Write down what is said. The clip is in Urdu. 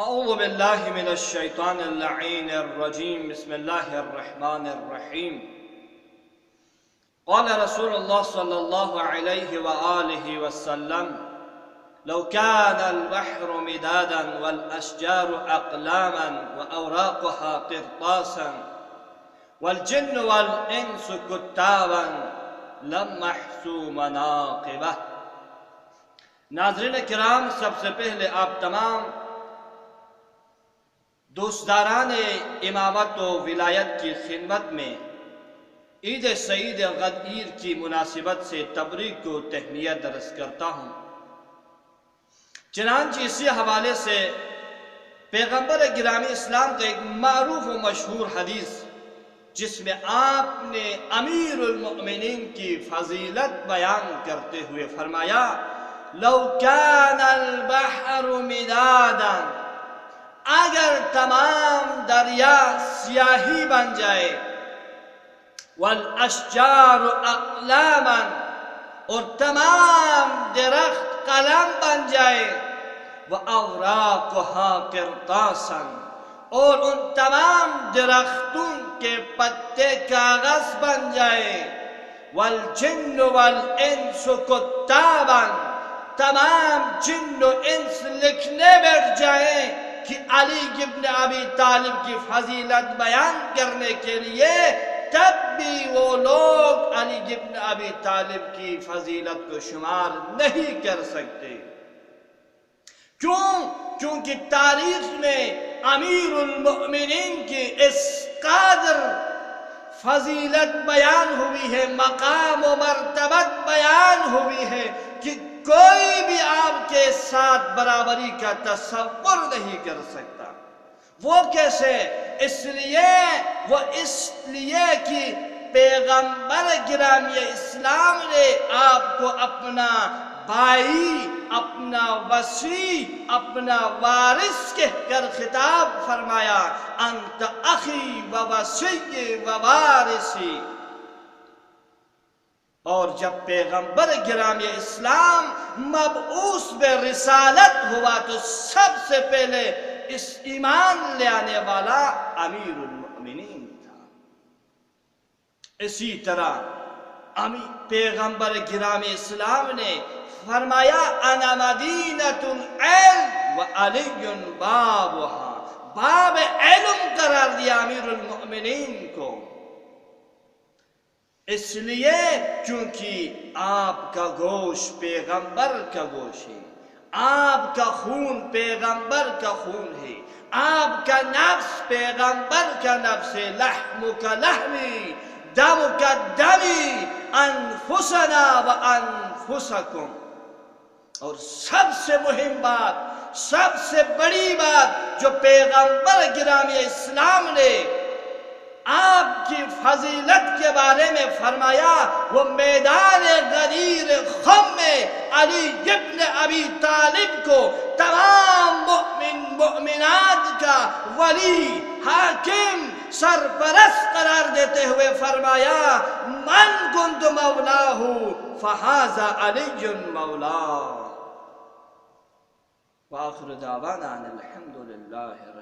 اعوذ باللہ من الشیطان اللعین الرجیم بسم اللہ الرحمن الرحیم قال رسول اللہ صلی اللہ علیہ وآلہ وسلم لو كان البحر مدادا والأشجار أقلاما وأوراقها قرطاسا والجن والإنس كتابا لم محسوا مناقبه۔ ناظرین کرام، سب سے پہلے آپ تمام دوستداران امامت و ولایت کی خدمت میں عید سعید غدیر کی مناسبت سے تبریک کو تہنیت درس کرتا ہوں۔ چنانچہ اسی حوالے سے پیغمبر گرامی اسلام کا ایک معروف و مشہور حدیث جس میں آپ نے امیر المؤمنین کی فضیلت بیان کرتے ہوئے فرمایا لو كان البحر مدادا، اگر تمام دریا سیاہی بن جائے، والاشجار اقلاما، اور تمام درخت قلم بن جائے، وأوراقها قرطاسا، اور ان تمام درختوں کے پتے کاغذ بن جائے، والجن والانس کتابا، تمام جن و انس لکھنے بیٹھ جائیں کہ علی ابن ابی طالب کی فضیلت بیان کرنے کے لیے، تب بھی وہ لوگ علی ابن ابی طالب کی فضیلت کو شمار نہیں کر سکتے۔ کیوں؟ کیونکہ تاریخ میں امیر المؤمنین کی اس قدر فضیلت بیان ہوئی ہے، مقام و مرتبت بیان ہوئی ہے کہ کوئی بھی آپ کے ساتھ برابری کا تصور نہیں کر سکتا۔ وہ کیسے؟ اس لیے کہ پیغمبر گرامی اسلام نے آپ کو اپنا بھائی، اپنا وصی، اپنا وارث کہہ کر خطاب فرمایا، انت اخی و وصی و وارثی۔ اور جب پیغمبر گرامی اسلام مبعوث بے رسالت ہوا تو سب سے پہلے اس ایمان لے آنے والا امیر المؤمنین تھا۔ اسی طرح پیغمبر گرامی اسلام نے فرمایا انا مدینۃ العلم وعلی بابها، باب علم قرار دیا امیر المؤمنین کو، اس لیے کیونکہ آپ کا گوشت پیغمبر کا گوشت ہے، آپ کا خون پیغمبر کا خون ہے، آپ کا نفس پیغمبر کا نفس ہے، لحم کا لحمی، دم کا دمی، انفسنا و انفسکم۔ اور سب سے مہم بات، سب سے بڑی بات جو پیغمبر گرامی اسلام نے آپ کی فضیلت کے بارے میں فرمایا، وہ میدان غدیر خم میں علی ابن ابی طالب کو تمام مؤمنات کا ولی، حاکم، سرپرست قرار دیتے ہوئے فرمایا من کنت مولاہ فہذا علی مولا۔ وآخر دعوانا الحمد للہ۔